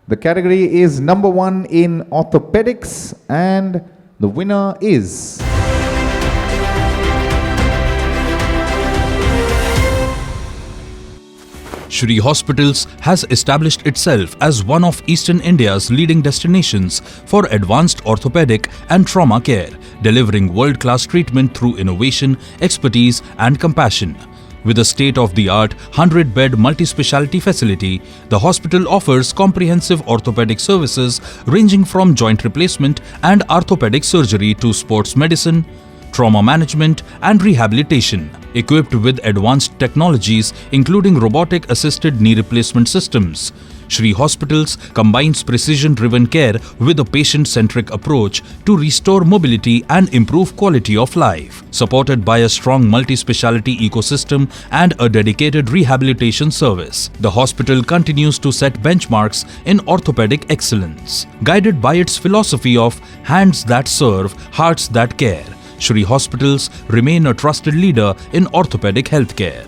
The category is number 1 in orthopedics, and the winner is Shree Hospitals has established itself as one of Eastern India's leading destinations for advanced orthopedic and trauma care, delivering world-class treatment through innovation, expertise and compassion. With a state-of-the-art 100-bed multi-speciality facility, the hospital offers comprehensive orthopedic services ranging from joint replacement and orthopedic surgery to sports medicine, trauma management and rehabilitation. Equipped with advanced technologies including robotic-assisted knee replacement systems, Shree Hospitals combines precision-driven care with a patient-centric approach to restore mobility and improve quality of life. Supported by a strong multi-speciality ecosystem and a dedicated rehabilitation service, the hospital continues to set benchmarks in orthopedic excellence. Guided by its philosophy of hands that serve, hearts that care, Shree Hospitals remain a trusted leader in orthopedic healthcare.